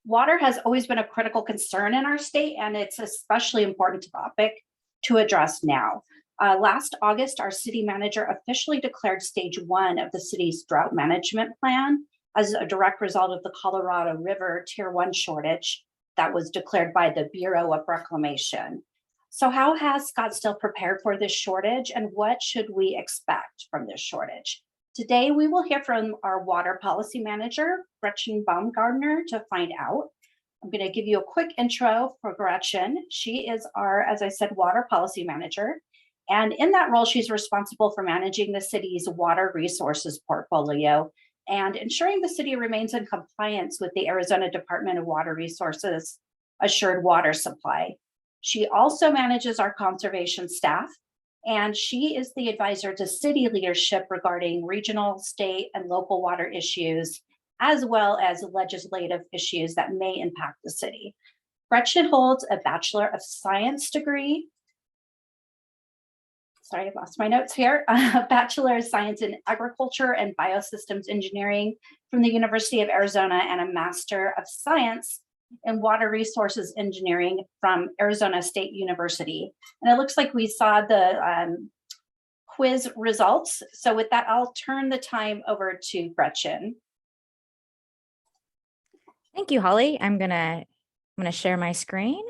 Water has always been a critical concern in our state, and it's especially important topic to address now. Last August, our city manager officially declared stage 1 of the city's drought management plan as a direct result of the Colorado River Tier 1 shortage that was declared by the Bureau of Reclamation. So how has Scottsdale prepared for this shortage, and what should we expect from this shortage? Today, we will hear from our water policy manager, Gretchen Baumgardner, to find out. I'm going to give you a quick intro for Gretchen. She is our, as I said, water policy manager. And in that role, she's responsible for managing the city's water resources portfolio and ensuring the city remains in compliance with the Arizona Department of Water Resources assured water supply. She also manages our conservation staff, and she is the advisor to city leadership regarding regional, state, and local water issues, as well as legislative issues that may impact the city. Gretchen holds a Bachelor of Science degree. Sorry, I lost my notes here. A Bachelor of Science in Agriculture and Biosystems Engineering from the University of Arizona, and a Master of Science in Water Resources Engineering from Arizona State University. And it looks like we saw the quiz results. So with that, I'll turn the time over to Gretchen. Thank you, Holly. I'm gonna share my screen.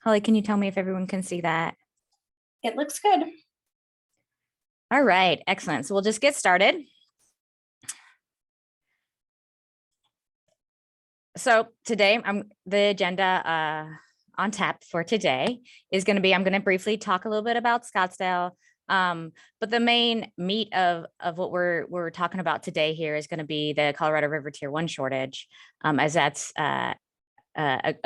Holly, can you tell me if everyone can see that? It looks good. All right, excellent. So we'll just get started. So today, the agenda on tap for today is going to be, I'm going to briefly talk a little bit about Scottsdale, but the main meat of what we're talking about today here is going to be the Colorado River Tier 1 shortage, as that's a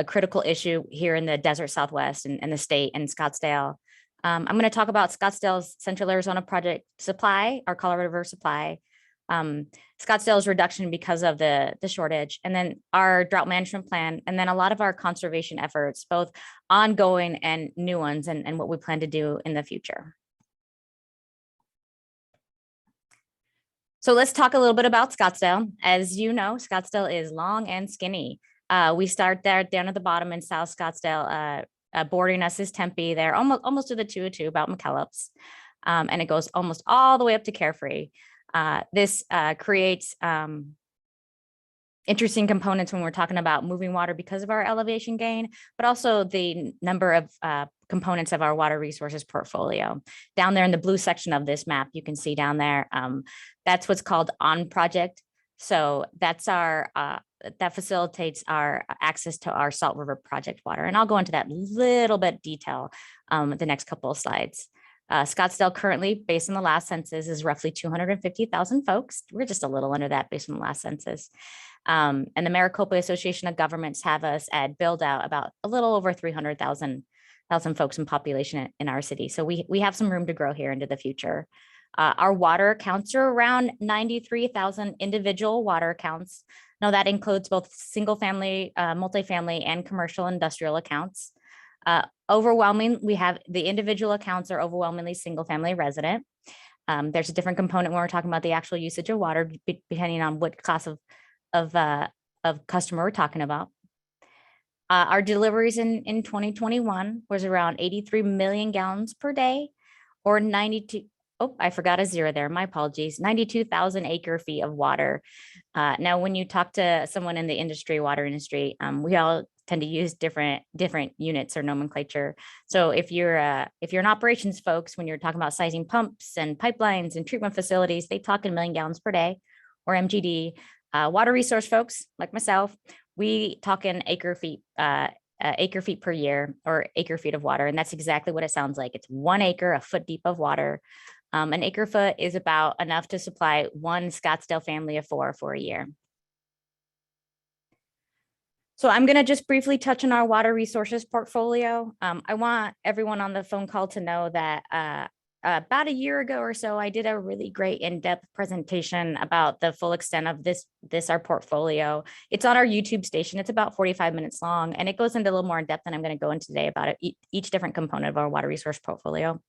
critical issue here in the desert Southwest and the state and Scottsdale. I'm going to talk about Scottsdale's Central Arizona Project supply, our Colorado River supply, Scottsdale's reduction because of the shortage, and then our drought management plan, and then a lot of our conservation efforts, both ongoing and new ones, and what we plan to do in the future. So let's talk a little bit about Scottsdale. As you know, Scottsdale is long and skinny. We start there down at the bottom in South Scottsdale. Bordering us is Tempe there, almost to the 202, about McKellips, and it goes almost all the way up to Carefree. This creates interesting components when we're talking about moving water because of our elevation gain, but also the number of components of our water resources portfolio. Down there in the blue section of this map, you can see down there, that's what's called on project. So that's our that facilitates our access to our Salt River project water. And I'll go into that little bit detail the next couple of slides. Scottsdale currently, based on the last census, is roughly 250,000 folks. We're just a little under that based on the last census. And the Maricopa Association of Governments have us at build out about a little over 300,000 folks in population in our city. So we have some room to grow here into the future. Our water accounts are around 93,000 individual water accounts. Now that includes both single family, multifamily, and commercial industrial accounts. We have the individual accounts are overwhelmingly single family resident. There's a different component when we're talking about the actual usage of water, depending on what class of customer we're talking about. Our deliveries in 2021 was around 83 million gallons per day, or 92. Oh, I forgot a zero there. My apologies. 92,000 acre feet of water. Now, when you talk to someone in the industry, water industry, we all tend to use different units or nomenclature. So if you're an operations folks, when you're talking about sizing pumps and pipelines and treatment facilities, they talk in million gallons per day, or MGD. Water resource folks like myself, we talk in acre feet per year, or acre feet of water. And that's exactly what it sounds like. It's 1 acre, a foot deep of water. An acre foot is about enough to supply one Scottsdale family of 4 for a year. So I'm going to just briefly touch on our water resources portfolio. I want everyone on the phone call to know that about a year ago or so, I did a really great in-depth presentation about the full extent of our portfolio. It's on our YouTube station. It's about 45 minutes long, and it goes into a little more in depth than I'm going to go into today about each different component of our water resource portfolio.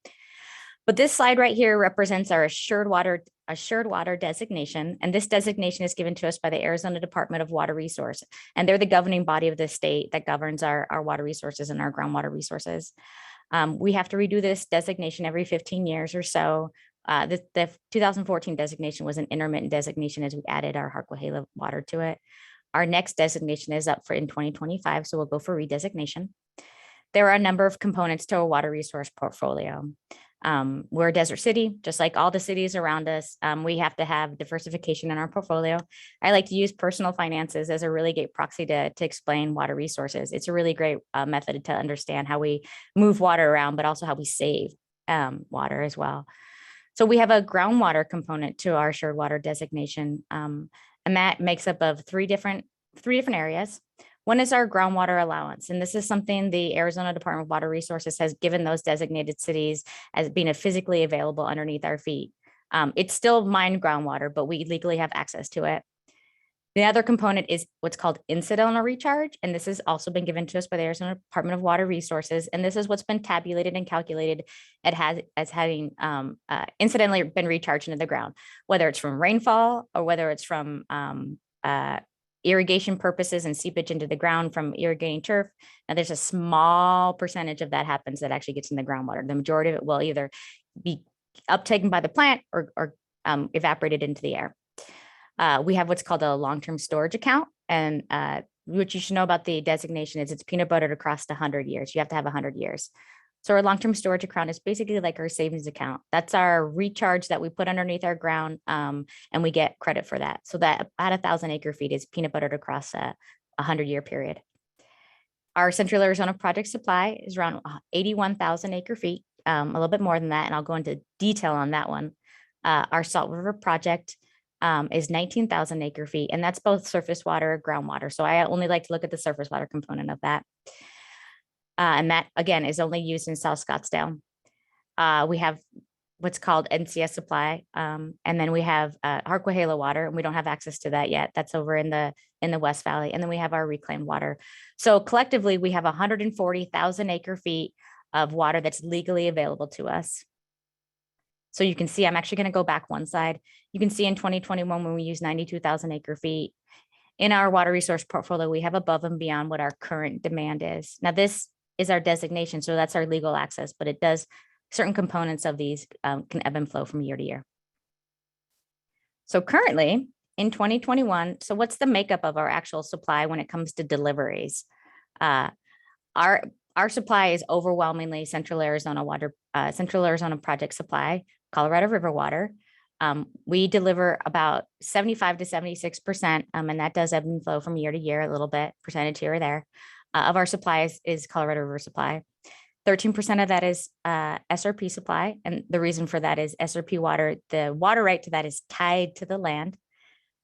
But this slide right here represents our assured water designation. And this designation is given to us by the Arizona Department of Water Resources. And they're the governing body of the state that governs our water resources and our groundwater resources. We have to redo this designation every 15 years or so. The 2014 designation was an intermittent designation as we added our Harquahala water to it. Our next designation is up in 2025, so we'll go for redesignation. There are a number of components to a water resource portfolio. We're a desert city, just like all the cities around us. We have to have diversification in our portfolio. I like to use personal finances as a really great proxy to explain water resources. It's a really great method to understand how we move water around, but also how we save water as well. So we have a groundwater component to our assured water designation, and that makes up of three different areas. One is our groundwater allowance, and this is something the Arizona Department of Water Resources has given those designated cities as being physically available underneath our feet. It's still mined groundwater, but we legally have access to it. The other component is what's called incidental recharge, and this has also been given to us by the Arizona Department of Water Resources, and this is what's been tabulated and calculated as having incidentally been recharged into the ground, whether it's from rainfall or whether it's from irrigation purposes and seepage into the ground from irrigating turf. Now there's a small percentage of that happens that actually gets in the groundwater. The majority of it will either be uptaken by the plant or evaporated into the air. We have what's called a long-term storage account, and what you should know about the designation is it's peanut buttered across 100 years. You have to have 100 years. So our long-term storage account is basically like our savings account. That's our recharge that we put underneath our ground, and we get credit for that. So that about 1,000 acre feet is peanut buttered across a 100-year period. Our Central Arizona project supply is around 81,000 acre feet, a little bit more than that, and I'll go into detail on that one. Our Salt River project is 19,000 acre feet, and that's both surface water and groundwater. So I only like to look at the surface water component of that. And that, again, is only used in South Scottsdale. We have what's called NCS supply. And then we have Harquahala water, and we don't have access to that yet. That's over in the West Valley. And then we have our reclaimed water. So collectively, we have 140,000 acre feet of water that's legally available to us. So you can see, I'm actually going to go back one slide. You can see in 2021, when we used 92,000 acre feet, in our water resource portfolio, we have above and beyond what our current demand is. Now, this is our designation, so that's our legal access, but it does, certain components of these can ebb and flow from year to year. So currently in 2021, so what's the makeup of our actual supply when it comes to deliveries? Our supply is overwhelmingly Central Arizona project supply, Colorado River water. We deliver about 75 to 76%, and that does ebb and flow from year to year, a little bit, percentage here or there. Of our supplies is Colorado River supply. 13% of that is SRP supply. And the reason for that is SRP water, the water right to that is tied to the land.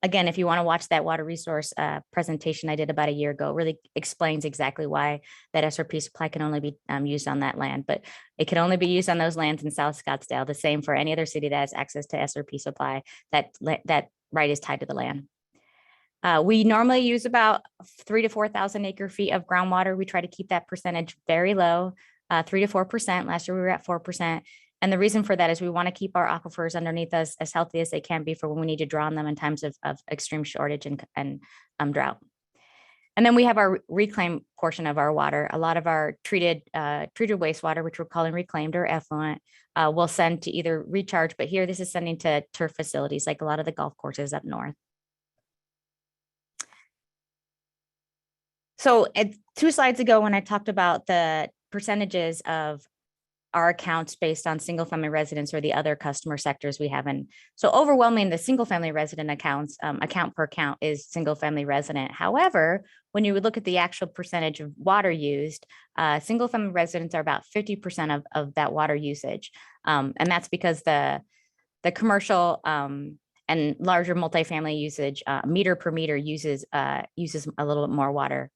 Again, if you want to watch that water resource presentation I did about a year ago, it really explains exactly why that SRP supply can only be used on that land, but it can only be used on those lands in South Scottsdale, the same for any other city that has access to SRP supply, that right is tied to the land. We normally use about 3,000 to 4,000 acre feet of groundwater. We try to keep that percentage very low, 3 to 4%. Last year we were at 4%. And the reason for that is we want to keep our aquifers underneath us as healthy as they can be for when we need to draw on them in times of extreme shortage and drought. And then we have our reclaimed portion of our water. A lot of our treated wastewater, which we're calling reclaimed or effluent, we'll send to either recharge, but here this is sending to turf facilities like a lot of the golf courses up north. So 2 slides ago, when I talked about the percentages of our accounts based on single family residents or the other customer sectors we have in. So overwhelming the single family resident accounts, account per account is single family resident. However, when you would look at the actual percentage of water used, single family residents are about 50% of that water usage. And that's because the commercial and larger multifamily usage, meter per meter uses a little bit more water.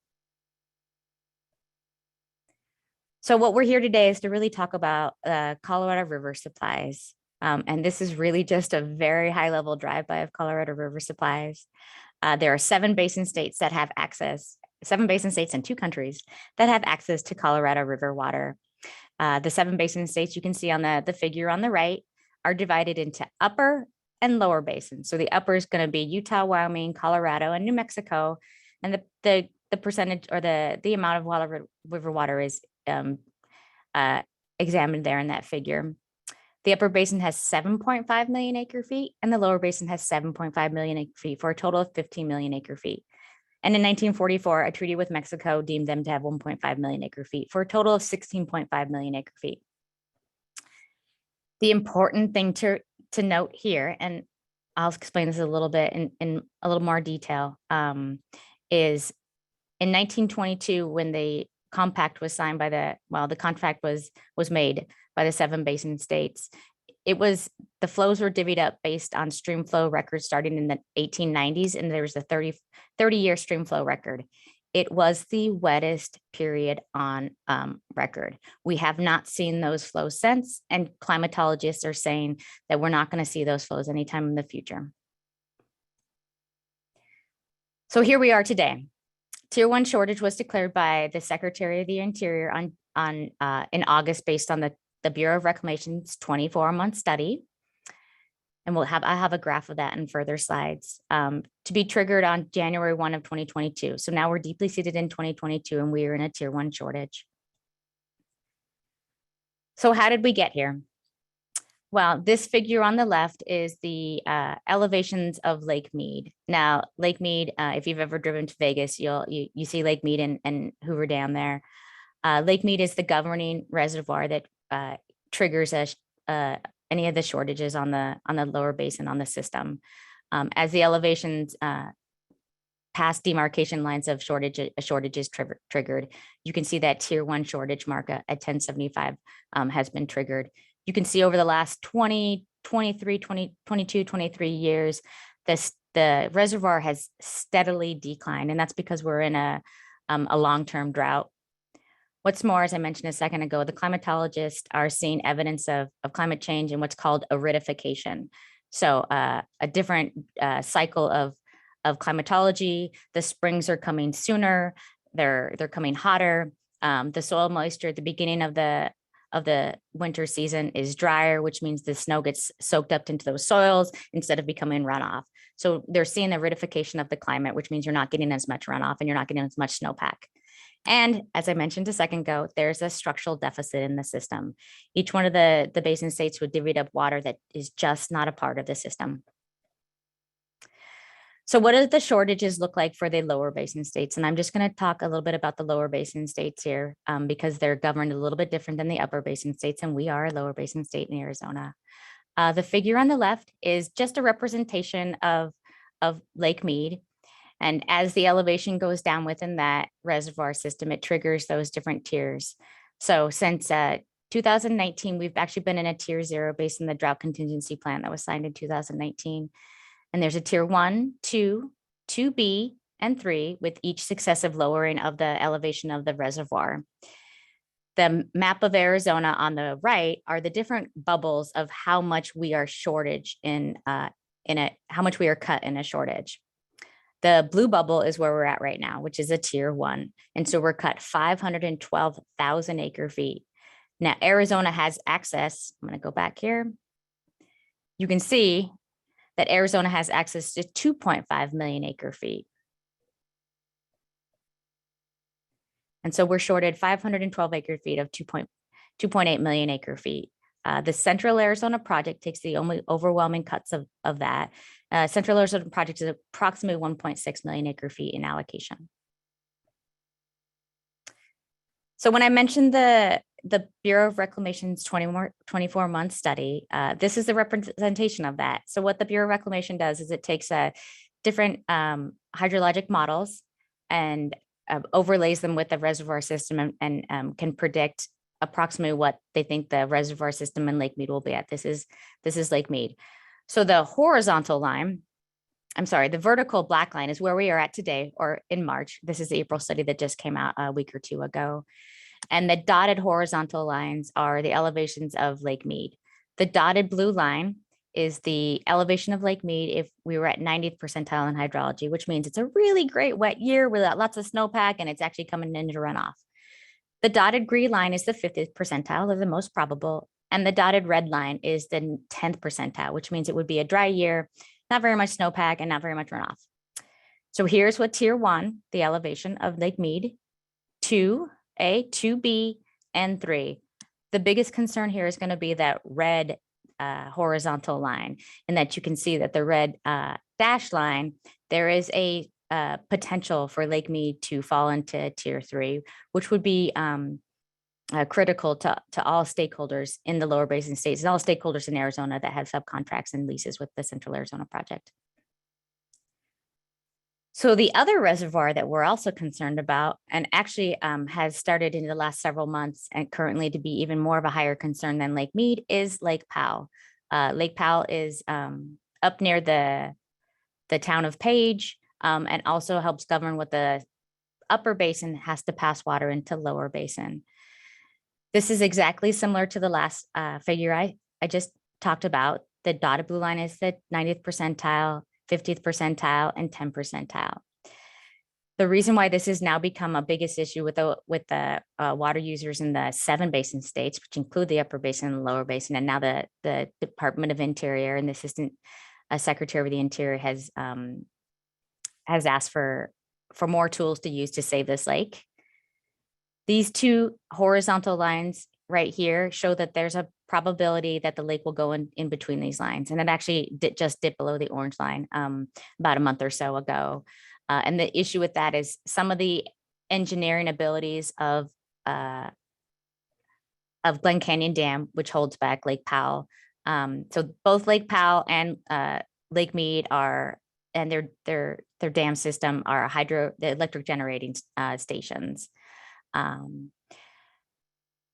So what we're here today is to really talk about Colorado River supplies. And this is really just a very high level drive-by of Colorado River supplies. There are 7 basin states that have access, 7 basin states and 2 countries that have access to Colorado River water. The 7 basin states you can see on the figure on the right are divided into upper and lower basins. So the upper is going to be Utah, Wyoming, Colorado, and New Mexico. And the percentage or the amount of river water is examined there in that figure. The upper basin has 7.5 million acre feet, and the lower basin has 7.5 million acre feet for a total of 15 million acre feet. And in 1944, a treaty with Mexico deemed them to have 1.5 million acre feet for a total of 16.5 million acre feet. The important thing to note here, and I'll explain this a little bit in a little more detail, is in 1922, when the compact was signed by the contract was made by the 7 basin states, the flows were divvied up based on stream flow records starting in the 1890s, and there was a 30-year stream flow record. It was the wettest period on record. We have not seen those flows since, and climatologists are saying that we're not going to see those flows anytime in the future. So here we are today. Tier 1 shortage was declared by the Secretary of the Interior in August based on the Bureau of Reclamation's 24-month study. And I have a graph of that in further slides, to be triggered on January 1 of 2022. So now we're deeply seated in 2022 and we are in a tier 1 shortage. So how did we get here? Well, this figure on the left is the elevations of Lake Mead. Now, Lake Mead, if you've ever driven to Vegas, you see Lake Mead and Hoover Dam there. Lake Mead is the governing reservoir that triggers any of the shortages on the lower basin on the system. As the elevations past demarcation lines of shortages triggered, you can see that tier 1 shortage mark at 1075 has been triggered. You can see over the last 23 years, the reservoir has steadily declined, and that's because we're in a long-term drought. What's more, as I mentioned a second ago, the climatologists are seeing evidence of climate change in what's called aridification. So a different cycle of climatology. The springs are coming sooner. They're coming hotter. The soil moisture at the beginning of the winter season is drier, which means the snow gets soaked up into those soils instead of becoming runoff. So they're seeing the aridification of the climate, which means you're not getting as much runoff and you're not getting as much snowpack. And as I mentioned a second ago, there's a structural deficit in the system. Each one of the basin states would divvy up water that is just not a part of the system. So what do the shortages look like for the lower basin states? And I'm just going to talk a little bit about the lower basin states here because they're governed a little bit different than the upper basin states, and we are a lower basin state in Arizona. The figure on the left is just a representation of Lake Mead. And as the elevation goes down within that reservoir system, it triggers those different tiers. So since 2019, we've actually been in a tier 0 based on the drought contingency plan that was signed in 2019. And there's a tier 1, 2, 2B, and 3 with each successive lowering of the elevation of the reservoir. The map of Arizona on the right are the different bubbles of how much we are shortage how much we are cut in a shortage. The blue bubble is where we're at right now, which is a tier 1. And so we're cut 512,000 acre feet. Now, Arizona has access. I'm going to go back here. You can see that Arizona has access to 2.5 million acre feet. And so we're shorted 512 acre feet of 2.8 million acre feet. The Central Arizona project takes the only overwhelming cuts of that. Central Arizona project is approximately 1.6 million acre feet in allocation. So when I mentioned the Bureau of Reclamation's 24-month study, this is the representation of that. So what the Bureau of Reclamation does is it takes different hydrologic models and overlays them with the reservoir system and can predict approximately what they think the reservoir system in Lake Mead will be at. This is Lake Mead. So the the vertical black line is where we are at today or in March. This is the April study that just came out a week or two ago. And the dotted horizontal lines are the elevations of Lake Mead. The dotted blue line is the elevation of Lake Mead if we were at 90th percentile in hydrology, which means it's a really great wet year with lots of snowpack and it's actually coming into runoff. The dotted green line is the 50th percentile, they're the most probable, and the dotted red line is the 10th percentile, which means it would be a dry year, not very much snowpack and not very much runoff. So here's what tier 1, the elevation of Lake Mead, 2A, 2B, and 3. The biggest concern here is going to be that red horizontal line, and that you can see that the red dashed line, there is a potential for Lake Mead to fall into tier 3, which would be critical to all stakeholders in the lower basin states and all stakeholders in Arizona that have subcontracts and leases with the Central Arizona Project. So the other reservoir that we're also concerned about, and actually has started in the last several months and currently to be even more of a higher concern than Lake Mead, is Lake Powell. Lake Powell is up near the town of Page, and also helps govern what the upper basin has to pass water into lower basin. This is exactly similar to the last figure I just talked about. The dotted blue line is the 90th percentile, 50th percentile, and 10th percentile. The reason why this has now become a biggest issue with the water users in the 7 basin states, which include the upper basin and the lower basin, and now the Department of Interior and the Assistant Secretary of the Interior has asked for more tools to use to save this lake. These 2 horizontal lines right here show that there's a probability that the lake will go in between these lines. And it actually just dipped below the orange line about a month or so ago. And the issue with that is some of the engineering abilities of Glen Canyon Dam, which holds back Lake Powell. So both Lake Powell and Lake Mead and their dam system are the electric generating stations.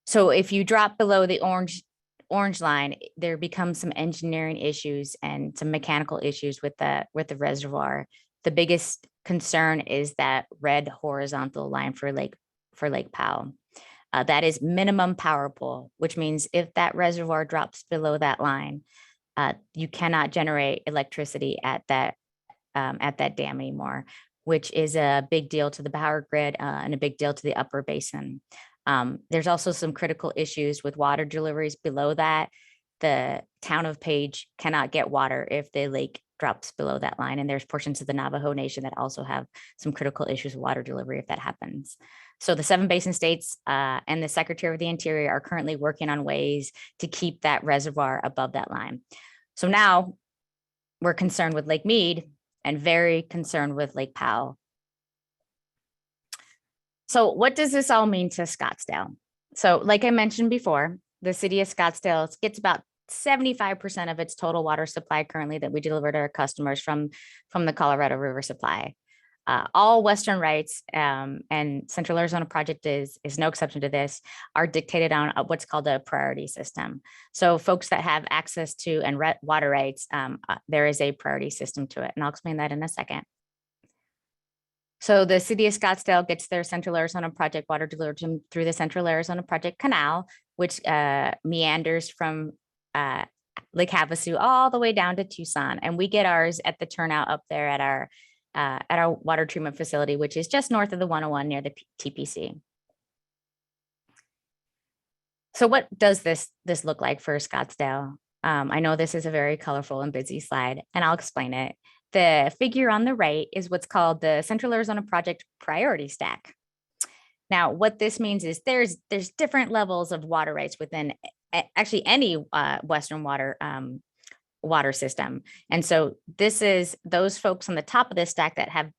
So if you drop below the orange line, there becomes some engineering issues and some mechanical issues with the reservoir. The biggest concern is that red horizontal line for Lake Powell. That is minimum power pull, which means if that reservoir drops below that line, you cannot generate electricity at that dam anymore, which is a big deal to the power grid and a big deal to the upper basin. There's also some critical issues with water deliveries below that. The town of Page cannot get water if the lake drops below that line. And there's portions of the Navajo Nation that also have some critical issues with water delivery if that happens. So the 7 basin states and the Secretary of the Interior are currently working on ways to keep that reservoir above that line. So now we're concerned with Lake Mead and very concerned with Lake Powell. So what does this all mean to Scottsdale? So like I mentioned before, the city of Scottsdale gets about 75% of its total water supply currently that we deliver to our customers from the Colorado River supply. All Western rights and Central Arizona Project is no exception to this, are dictated on what's called a priority system. So folks that have access to and water rights, there is a priority system to it. And I'll explain that in a second. So the city of Scottsdale gets their Central Arizona Project water delivered through the Central Arizona Project Canal, which meanders from Lake Havasu all the way down to Tucson. And we get ours at the turnout up there at our water treatment facility, which is just north of the 101 near the TPC. So what does this look like for Scottsdale? I know this is a very colorful and busy slide, and I'll explain it. The figure on the right is what's called the Central Arizona Project Priority Stack. Now, what this means is there's different levels of water rights within actually any Western water system. And so this is those folks on the top of this stack that have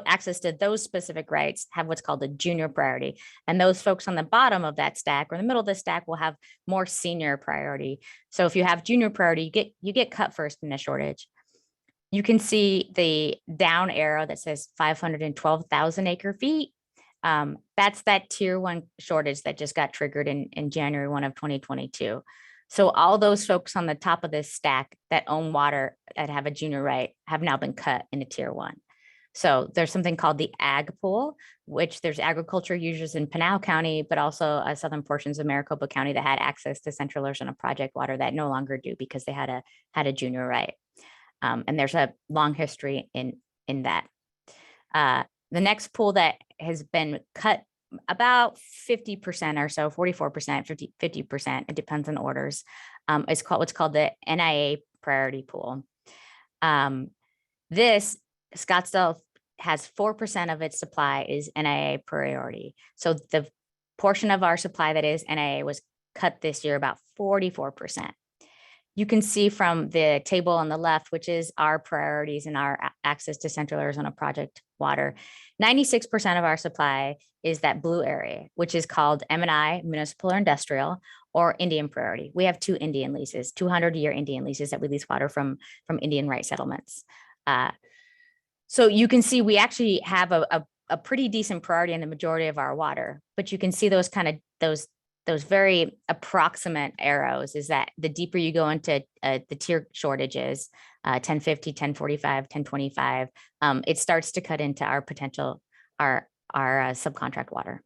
access to those specific rights have what's called a junior priority. And those folks on the bottom of that stack or in the middle of the stack will have more senior priority. So if you have junior priority, you get cut first in a shortage. You can see the down arrow that says 512,000 acre feet. That's that tier 1 shortage that just got triggered in January 1 of 2022. So all those folks on the top of this stack that own water that have a junior right have now been cut into tier 1. So there's something called the ag pool, which there's agriculture users in Pinal County, but also southern portions of Maricopa County that had access to Central Arizona Project water that no longer do because they had a junior right. And there's a long history in that. The next pool that has been cut about 50% or so, 44%, 50%, it depends on orders. It's called what's called the NIA priority pool. This Scottsdale has 4% of its supply is NIA priority. So the portion of our supply that is NIA was cut this year about 44%. You can see from the table on the left, which is our priorities and our access to Central Arizona Project water, 96% of our supply is that blue area, which is called M&I, municipal or industrial, or Indian priority. We have 2 Indian leases, 200-year Indian leases that we lease water from Indian right settlements. So you can see we actually have a pretty decent priority in the majority of our water, but you can see those kind of those very approximate arrows is that the deeper you go into the tier shortages, 1050, 1045, 1025, it starts to cut into our potential, our subcontract water.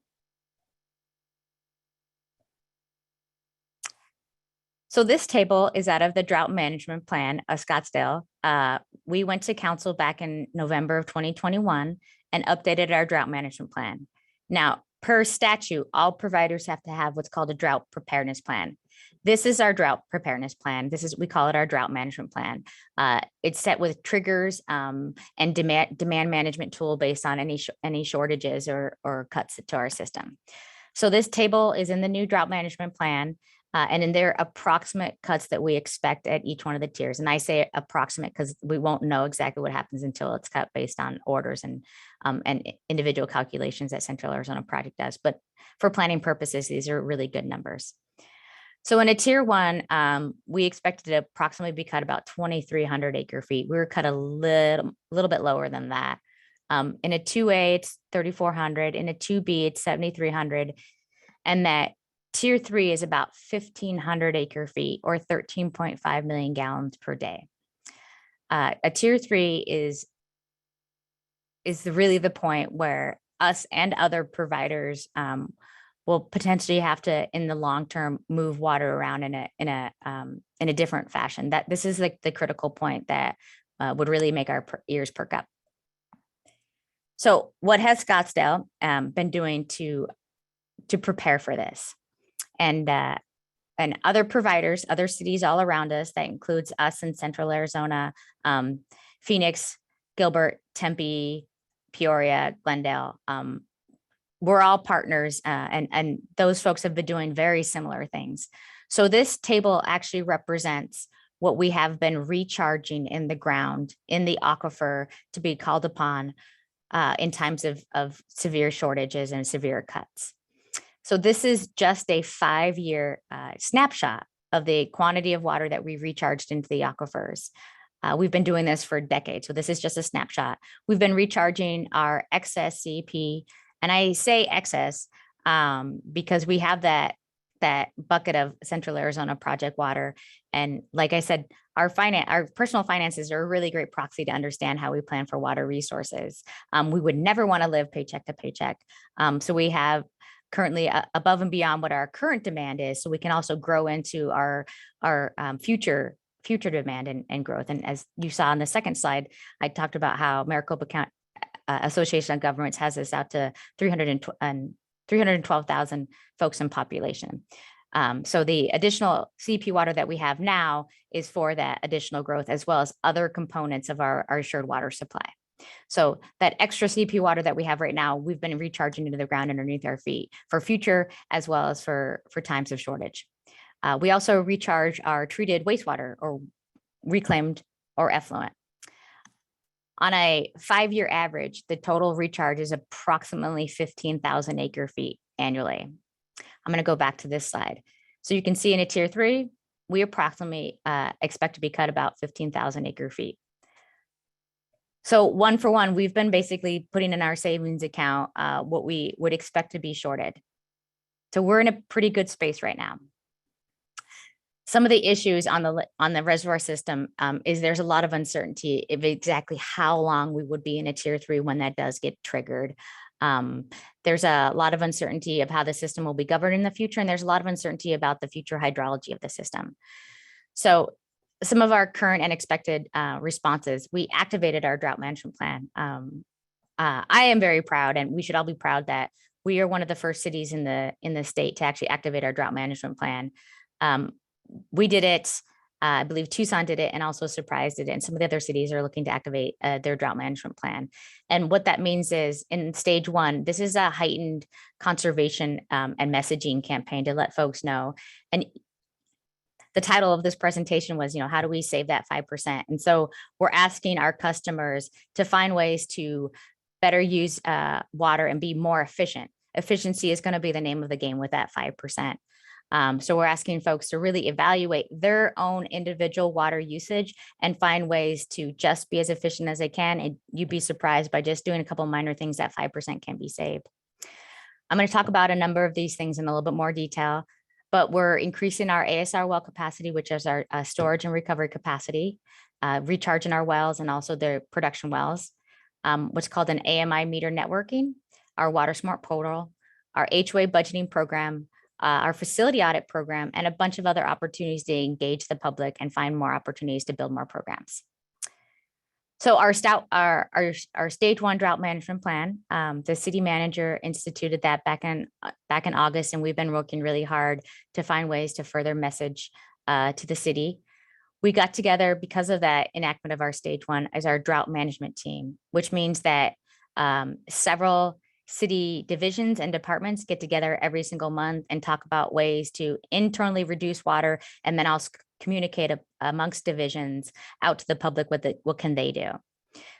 So this table is out of the drought management plan of Scottsdale. We went to council back in November of 2021 and updated our drought management plan. Now, per statute, all providers have to have what's called a drought preparedness plan. This is our drought preparedness plan. We call it our drought management plan. It's set with triggers and demand management tool based on any shortages or cuts to our system. So this table is in the new drought management plan. And in their approximate cuts that we expect at each one of the tiers. And I say approximate because we won't know exactly what happens until it's cut based on orders and individual calculations that Central Arizona Project does. But for planning purposes, these are really good numbers. So in a tier 1, we expected to approximately be cut about 2,300 acre feet. We were cut a little bit lower than that. In a 2A, it's 3,400. In a 2B, it's 7,300. And that tier 3 is about 1,500 acre feet or 13.5 million gallons per day. A tier 3 is really the point where us and other providers will potentially have to, in the long term, move water around in a different fashion. That this is like the critical point that would really make our ears perk up. So, what has Scottsdale been doing to prepare for this? And other providers, other cities all around us, that includes us in Central Arizona, Phoenix, Gilbert, Tempe, Peoria, Glendale. We're all partners, and those folks have been doing very similar things. So this table actually represents what we have been recharging in the ground, in the aquifer, to be called upon in times of severe shortages and severe cuts. So this is just a 5-year snapshot of the quantity of water that we've recharged into the aquifers. We've been doing this for decades, so this is just a snapshot. We've been recharging our excess CP, and I say excess because we have that bucket of Central Arizona Project water. And like I said, our personal finances are a really great proxy to understand how we plan for water resources. We would never want to live paycheck to paycheck. So we have currently above and beyond what our current demand is, so we can also grow into our future demand and growth. And as you saw on the second slide, I talked about how Maricopa County Association of Governments has this out to 312,000 folks in population. So the additional CP water that we have now is for that additional growth, as well as other components of our assured water supply. So that extra CP water that we have right now, we've been recharging into the ground underneath our feet for future, as well as for times of shortage. We also recharge our treated wastewater, or reclaimed or effluent. On a 5-year average, the total recharge is approximately 15,000 acre feet annually. I'm going to go back to this slide. So you can see in a tier 3, we approximately expect to be cut about 15,000 acre feet. So 1 for 1, we've been basically putting in our savings account what we would expect to be shorted. So we're in a pretty good space right now. Some of the issues on the reservoir system is there's a lot of uncertainty of exactly how long we would be in a tier 3 when that does get triggered. There's a lot of uncertainty of how the system will be governed in the future, and there's a lot of uncertainty about the future hydrology of the system. So some of our current and expected responses, we activated our drought management plan. I am very proud, and we should all be proud that we are one of the first cities in the state to actually activate our drought management plan. We did it. I believe Tucson did it, and also Surprise did it. And some of the other cities are looking to activate their drought management plan. And what that means is in stage 1, this is a heightened conservation and messaging campaign to let folks know. And the title of this presentation was, how do we save that 5%? And so we're asking our customers to find ways to better use water and be more efficient. Efficiency is going to be the name of the game with that 5%. So we're asking folks to really evaluate their own individual water usage and find ways to just be as efficient as they can. And you'd be surprised by just doing a couple minor things that 5% can be saved. I'm going to talk about a number of these things in a little bit more detail, but we're increasing our ASR well capacity, which is our storage and recovery capacity, recharging our wells and also the production wells, what's called an AMI meter networking, our Water Smart portal, our HOA budgeting program, our facility audit program, and a bunch of other opportunities to engage the public and find more opportunities to build more programs. So our stage 1 drought management plan, the city manager instituted that back in August, and we've been working really hard to find ways to further message to the city. We got together because of that enactment of our stage 1 as our drought management team, which means that several city divisions and departments get together every single month and talk about ways to internally reduce water, and then also communicate amongst divisions out to the public what can they do.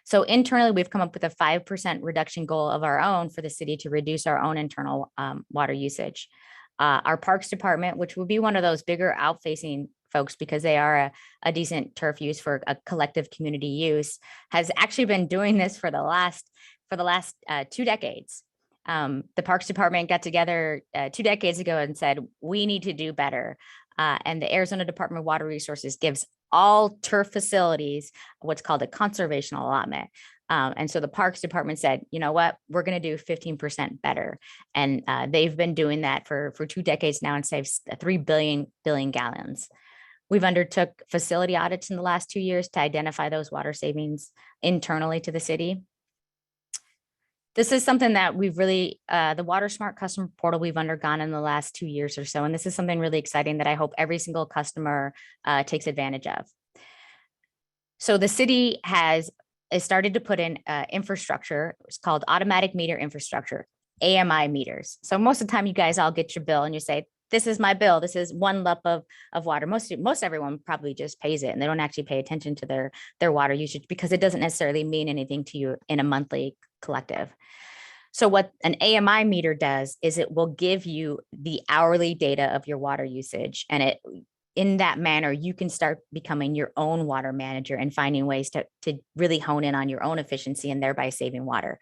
So internally, we've come up with a 5% reduction goal of our own for the city to reduce our own internal water usage. Our parks department, which will be one of those bigger out-facing folks because they are a decent turf use for a collective community use, has actually been doing this for the last 2 decades. The Parks Department got together 2 decades ago and said, we need to do better. And the Arizona Department of Water Resources gives all turf facilities what's called a conservation allotment. And so the Parks Department said, you know what, we're going to do 15% better. And they've been doing that for 2 decades now and saved 3 billion gallons. We've undertook facility audits in the last 2 years to identify those water savings internally to the city. This is something that we've really, the Water Smart customer portal we've undergone in the last 2 years or so. And this is something really exciting that I hope every single customer takes advantage of. So the city has started to put in infrastructure. It's called automatic meter infrastructure, AMI meters. So most of the time you guys all get your bill and you say, this is my bill. This is 1 lump of water. Most everyone probably just pays it and they don't actually pay attention to their water usage because it doesn't necessarily mean anything to you in a monthly collective. So what an AMI meter does is it will give you the hourly data of your water usage. And in that manner, you can start becoming your own water manager and finding ways to really hone in on your own efficiency and thereby saving water.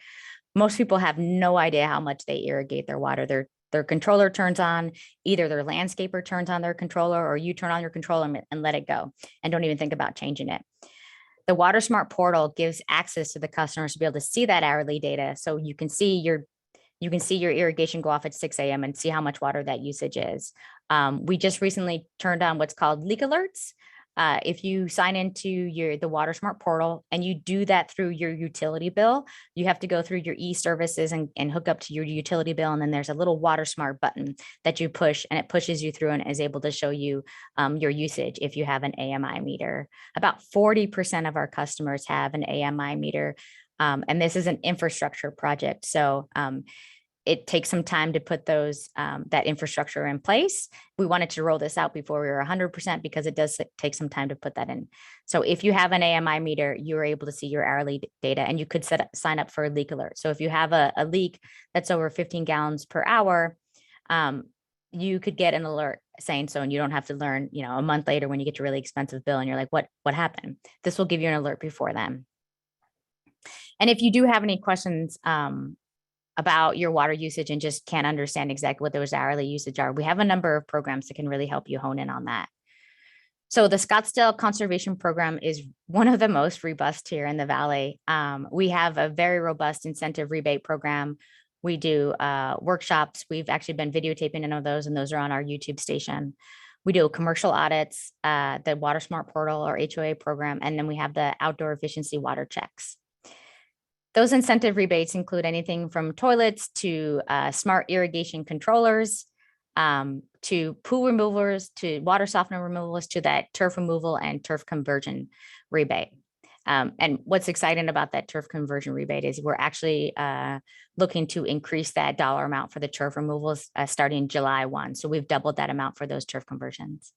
Most people have no idea how much they irrigate their water. Their controller turns on, either their landscaper turns on their controller or you turn on your controller and let it go and don't even think about changing it. The Water Smart portal gives access to the customers to be able to see that hourly data. So you can see your irrigation go off at 6 a.m. and see how much water that usage is. We just recently turned on what's called leak alerts. If you sign into the Water Smart portal and you do that through your utility bill, you have to go through your e-services and hook up to your utility bill. And then there's a little Water Smart button that you push and it pushes you through and is able to show you your usage if you have an AMI meter. About 40% of our customers have an AMI meter. And this is an infrastructure project. So it takes some time to put that infrastructure in place. We wanted to roll this out before we were 100% because it does take some time to put that in. So if you have an AMI meter, you're able to see your hourly data and you could sign up for a leak alert. So if you have a leak that's over 15 gallons per hour, you could get an alert saying so, and you don't have to learn, a month later when you get your really expensive bill and you're like, what happened? This will give you an alert before then. And if you do have any questions, about your water usage and just can't understand exactly what those hourly usage are, we have a number of programs that can really help you hone in on that. So the Scottsdale Conservation Program is one of the most robust here in the Valley. We have a very robust incentive rebate program. We do workshops. We've actually been videotaping any of those, and those are on our YouTube station. We do commercial audits, the Water Smart portal or HOA program, and then we have the outdoor efficiency water checks. Those incentive rebates include anything from toilets to smart irrigation controllers, to pool removers, to water softener removals, to that turf removal and turf conversion rebate. And what's exciting about that turf conversion rebate is we're actually looking to increase that dollar amount for the turf removals starting July 1. So we've doubled that amount for those turf conversions.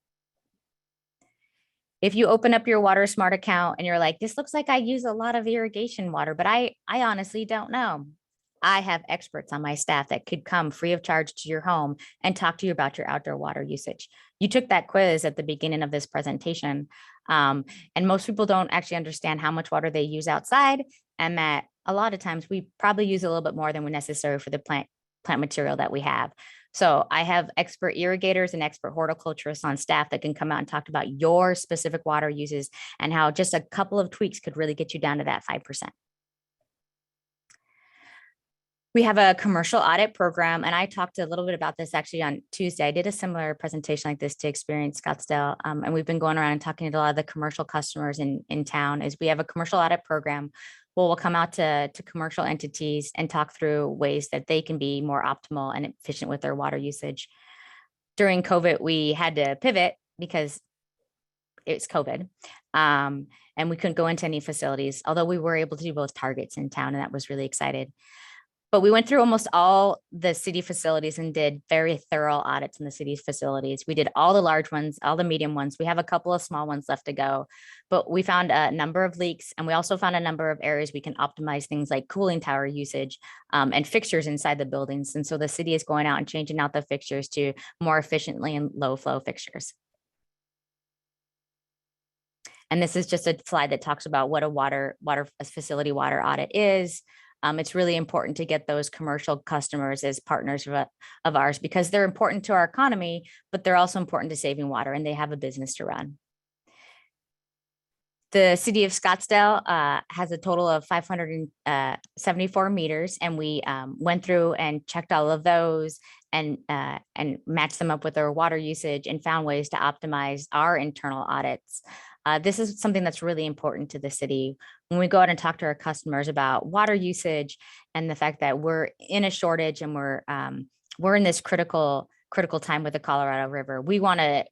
If you open up your Water Smart account and you're like, this looks like I use a lot of irrigation water, but I honestly don't know. I have experts on my staff that could come free of charge to your home and talk to you about your outdoor water usage. You took that quiz at the beginning of this presentation, and most people don't actually understand how much water they use outside, and that a lot of times we probably use a little bit more than we necessary for the plant material that we have. So I have expert irrigators and expert horticulturists on staff that can come out and talk about your specific water uses and how just a couple of tweaks could really get you down to that 5%. We have a commercial audit program, and I talked a little bit about this actually on Tuesday. I did a similar presentation like this to Experience Scottsdale, and we've been going around and talking to a lot of the commercial customers in town. Is we have a commercial audit program. Well, we'll come out to commercial entities and talk through ways that they can be more optimal and efficient with their water usage. During COVID, we had to pivot because it's COVID, and we couldn't go into any facilities, although we were able to do both targets in town, and that was really excited. But we went through almost all the city facilities and did very thorough audits in the city's facilities. We did all the large ones, all the medium ones. We have a couple of small ones left to go, but we found a number of leaks, and we also found a number of areas we can optimize things like cooling tower usage and fixtures inside the buildings. And so the city is going out and changing out the fixtures to more efficiently and low flow fixtures. And this is just a slide that talks about what a facility water audit is. It's really important to get those commercial customers as partners of ours because they're important to our economy, but they're also important to saving water, and they have a business to run. The city of Scottsdale has a total of 574 meters, and we went through and checked all of those and matched them up with our water usage and found ways to optimize our internal audits. This is something that's really important to the city. When we go out and talk to our customers about water usage and the fact that we're in a shortage and we're in this critical time with the Colorado River, we want to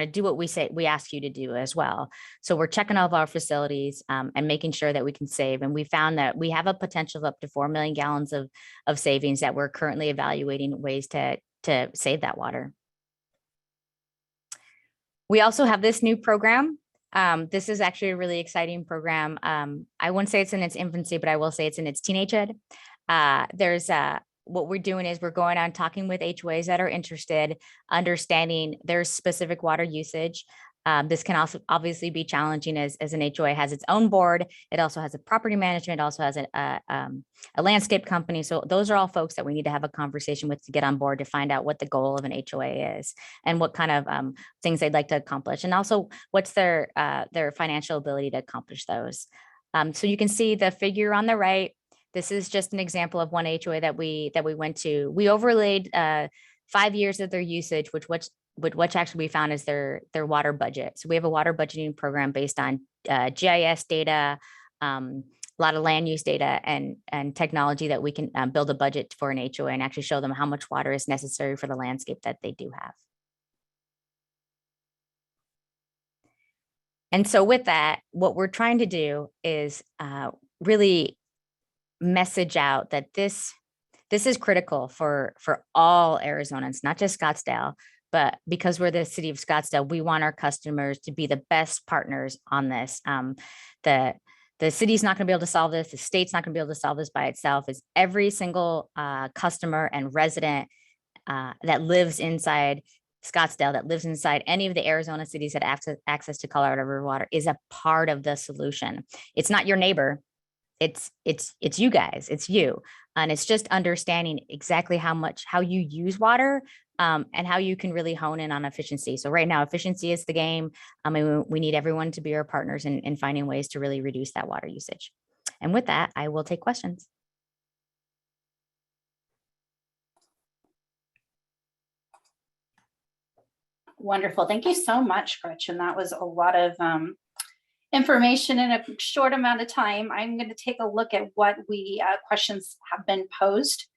do what we ask you to do as well. So we're checking all of our facilities and making sure that we can save. And we found that we have a potential of up to 4 million gallons of savings that we're currently evaluating ways to save that water. We also have this new program. This is actually a really exciting program. I wouldn't say it's in its infancy, but I will say it's in its teenagehood. What we're doing is we're going on talking with HOAs that are interested, understanding their specific water usage. This can also obviously be challenging as an HOA has its own board. It also has a property management, also has a landscape company. So those are all folks that we need to have a conversation with to get on board to find out what the goal of an HOA is and what kind of things they'd like to accomplish. And also what's their financial ability to accomplish those. So you can see the figure on the right. This is just an example of one HOA that we went to. We overlaid 5 years of their usage, which actually we found is their water budget. So we have a water budgeting program based on GIS data, a lot of land use data and technology that we can build a budget for an HOA and actually show them how much water is necessary for the landscape that they do have. And so with that, what we're trying to do is really message out that this is critical for all Arizonans, not just Scottsdale, but because we're the city of Scottsdale, we want our customers to be the best partners on this. The city's not going to be able to solve this. The state's not going to be able to solve this by itself. It's every single customer and resident that lives inside Scottsdale, that lives inside any of the Arizona cities that have access to Colorado River water is a part of the solution. It's not your neighbor. It's you guys, it's you. And it's just understanding exactly how you use water and how you can really hone in on efficiency. So right now, efficiency is the game. We need everyone to be our partners in finding ways to really reduce that water usage. And with that, I will take questions. Wonderful. Thank you so much, Gretchen. That was a lot of information in a short amount of time. I'm going to take a look at what questions have been posed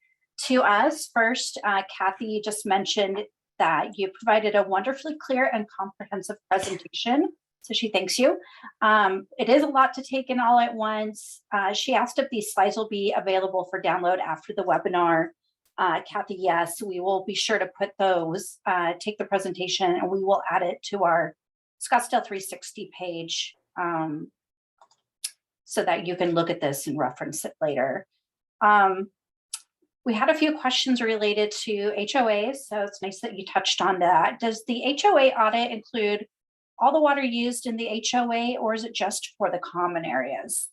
to us. First, Kathy, you just mentioned that you provided a wonderfully clear and comprehensive presentation. So she thanks you. It is a lot to take in all at once. She asked if these slides will be available for download after the webinar. Kathy, yes, we will be sure to put those, take the presentation, and we will add it to our Scottsdale 360 page so that you can look at this and reference it later. We had a few questions related to HOAs, so it's nice that you touched on that. Does the HOA audit include all the water used in the HOA, or is it just for the common areas?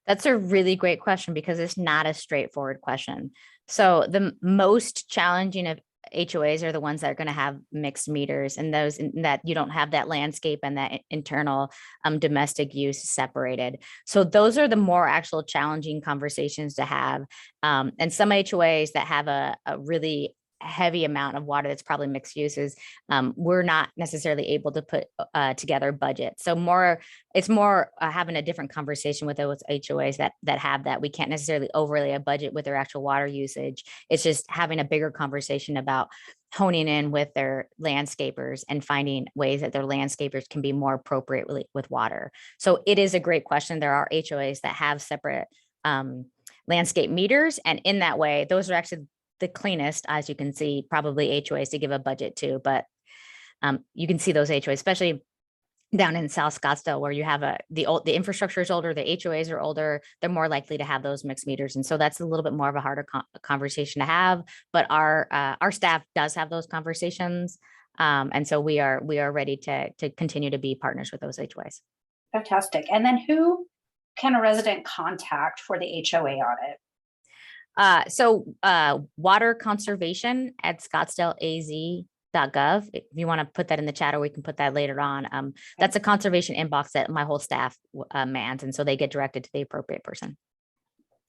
That's a really great question because it's not a straightforward question. So the most challenging of HOAs are the ones that are going to have mixed meters, and those that you don't have that landscape and that internal domestic use separated. So those are the more actual challenging conversations to have. And some HOAs that have a really heavy amount of water that's probably mixed uses, we're not necessarily able to put together a budget. So it's more having a different conversation with those HOAs that have that. We can't necessarily overlay a budget with their actual water usage. It's just having a bigger conversation about honing in with their landscapers and finding ways that their landscapers can be more appropriate with water. So it is a great question. There are HOAs that have separate landscape meters, and in that way, those are actually the cleanest, as you can see, probably HOAs to give a budget to, but you can see those HOAs, especially down in South Scottsdale, where you have the infrastructure is older, the HOAs are older, they're more likely to have those mixed meters. And so that's a little bit more of a harder conversation to have, but our staff does have those conversations. And so we are ready to continue to be partners with those HOAs. Fantastic. And then who can a resident contact for the HOA audit? Water conservation at ScottsdaleAZ.gov. If you want to put that in the chat, or we can put that later on. That's a conservation inbox that my whole staff mans, and so they get directed to the appropriate person.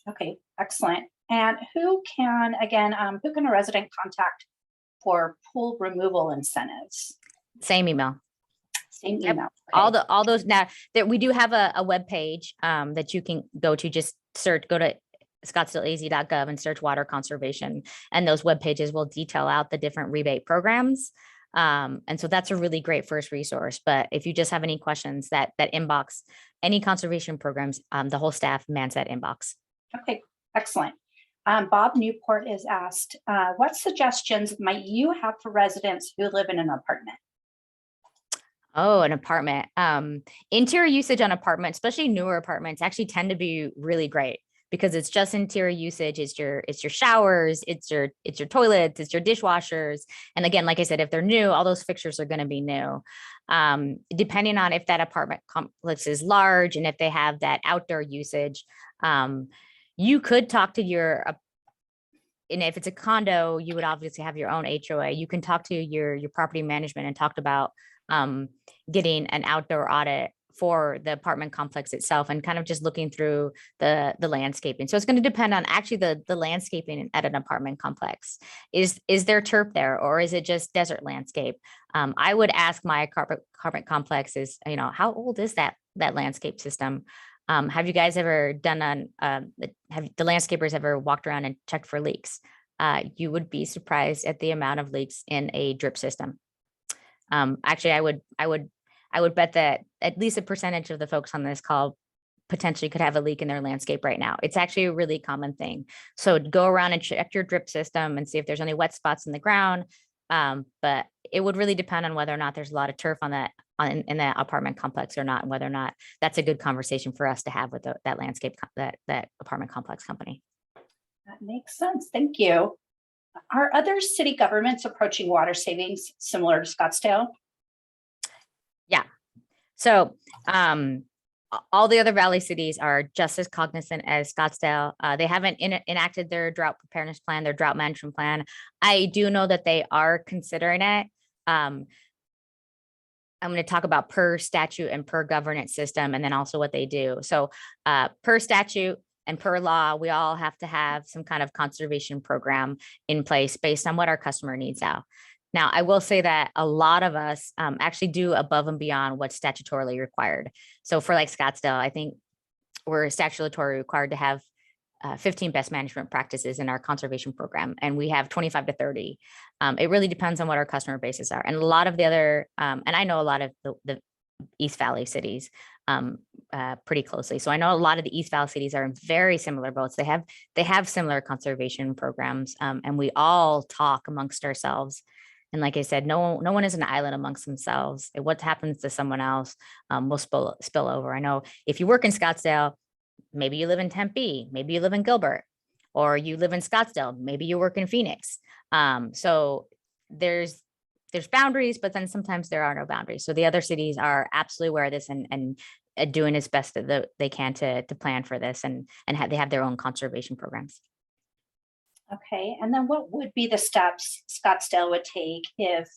Okay, excellent. And who can a resident contact for pool removal incentives? Same email. Same email. Yep. Okay. All those now that we do have a web page that you can go to. Just go to ScottsdaleAZ.gov and search water conservation, and those web pages will detail out the different rebate programs. And so that's a really great first resource. But if you just have any questions, that inbox, any conservation programs, the whole staff mans that inbox. Okay, excellent. Bob Newport is asked, what suggestions might you have for residents who live in an apartment? Oh, an apartment. Interior usage on apartments, especially newer apartments, actually tend to be really great, because it's just interior usage. It's your showers, it's your toilets, it's your dishwashers. And again, like I said, if they're new, all those fixtures are going to be new. Depending on if that apartment complex is large and if they have that outdoor usage, you could talk to and if it's a condo, you would obviously have your own HOA. You can talk to your property management and talk about getting an outdoor audit for the apartment complex itself, and kind of just looking through the landscaping. So it's going to depend on actually the landscaping at an apartment complex. Is there turf there, or is it just desert landscape? I would ask my apartment complex is, how old is that landscape system? Have you guys ever done have the landscapers ever walked around and checked for leaks? You would be surprised at the amount of leaks in a drip system. Actually, I would bet that at least a percentage of the folks on this call potentially could have a leak in their landscape right now. It's actually a really common thing. So go around and check your drip system and see if there's any wet spots in the ground. But it would really depend on whether or not there's a lot of turf in that apartment complex or not, and whether or not that's a good conversation for us to have with that landscape, that apartment complex company. That makes sense. Thank you. Are other city governments approaching water savings similar to Scottsdale? Yeah. So all the other Valley cities are just as cognizant as Scottsdale. They haven't enacted their drought preparedness plan, their drought management plan. I do know that they are considering it. I'm going to talk about per statute and per governance system, and then also what they do. So per statute and per law, we all have to have some kind of conservation program in place based on what our customer needs are. Now, I will say that a lot of us actually do above and beyond what's statutorily required. So for like Scottsdale, I think we're statutorily required to have 15 best management practices in our conservation program, and we have 25 to 30. It really depends on what our customer bases are. And a lot of the other, and I know a lot of the East Valley cities pretty closely. So I know a lot of the East Valley cities are in very similar boats. They have similar conservation programs, and we all talk amongst ourselves. And like I said, no one is an island amongst themselves. What happens to someone else will spill over. I know if you work in Scottsdale, maybe you live in Tempe, maybe you live in Gilbert, or you live in Scottsdale, maybe you work in Phoenix. So there's boundaries, but then sometimes there are no boundaries. So the other cities are absolutely aware of this and doing as best that they can to plan for this, and they have their own conservation programs. Okay, and then what would be the steps Scottsdale would take if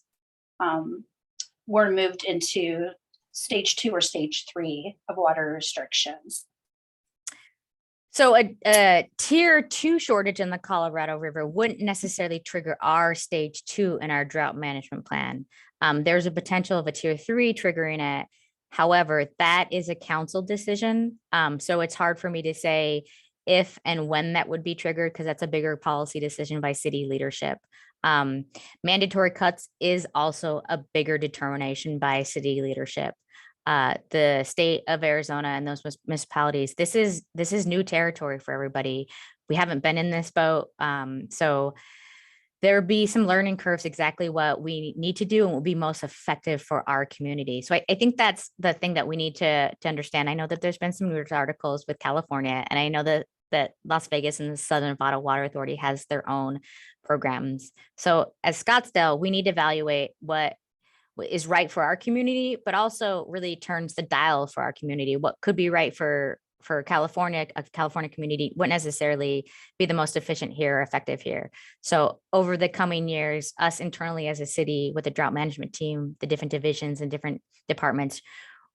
we're moved into stage 2 or stage 3 of water restrictions? So a tier 2 shortage in the Colorado River wouldn't necessarily trigger our stage 2 in our drought management plan. There's a potential of a tier 3 triggering it. However, that is a council decision. So it's hard for me to say if and when that would be triggered, because that's a bigger policy decision by city leadership. Mandatory cuts is also a bigger determination by city leadership. The state of Arizona and those municipalities, this is new territory for everybody. We haven't been in this boat. So there'll be some learning curves, exactly what we need to do and will be most effective for our community. So I think that's the thing that we need to understand. I know that there's been some news articles with California, and I know that Las Vegas and the Southern Nevada Water Authority has their own programs. So as Scottsdale, we need to evaluate what is right for our community, but also really turns the dial for our community. What could be right for California, a California community wouldn't necessarily be the most efficient here or effective here. So over the coming years, us internally as a city with the drought management team, the different divisions and different departments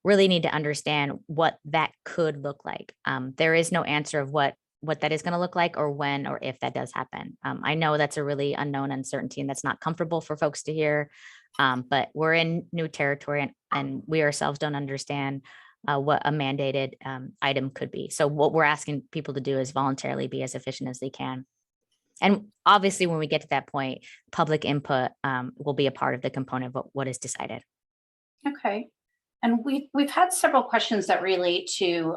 really need to understand what that could look like. There is no answer of what that is going to look like or when or if that does happen. I know that's a really unknown uncertainty, and that's not comfortable for folks to hear. But we're in new territory, and we ourselves don't understand what a mandated item could be. So what we're asking people to do is voluntarily be as efficient as they can. And obviously, when we get to that point, public input will be a part of the component of what is decided. Okay. And we've had several questions that relate to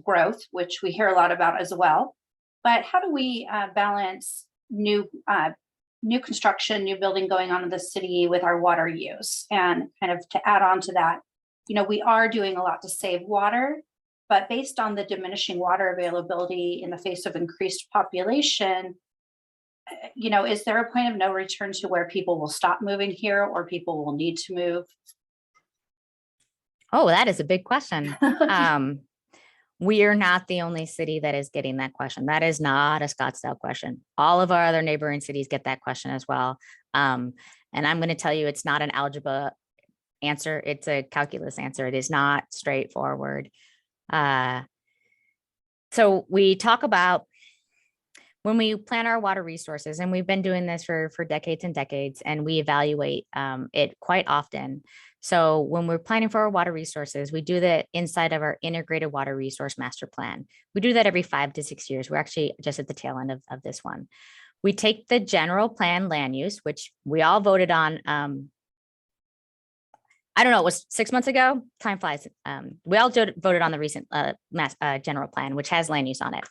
growth, which we hear a lot about as well. But how do we balance new construction, new building going on in the city with our water use? And kind of to add on to that, we are doing a lot to save water, but based on the diminishing water availability in the face of increased population, is there a point of no return to where people will stop moving here or people will need to move? Oh, that is a big question. We are not the only city that is getting that question. That is not a Scottsdale question. All of our other neighboring cities get that question as well. And I'm going to tell you, it's not an algebra answer. It's a calculus answer. It is not straightforward. So we talk about when we plan our water resources, and we've been doing this for decades and decades, and we evaluate it quite often. So when we're planning for our water resources, we do that inside of our integrated water resource master plan. We do that every 5 to 6 years. We're actually just at the tail end of this one. We take the general plan land use, which we all voted on. I don't know, it was 6 months ago. Time flies. We all voted on the recent general plan, which has land use on it.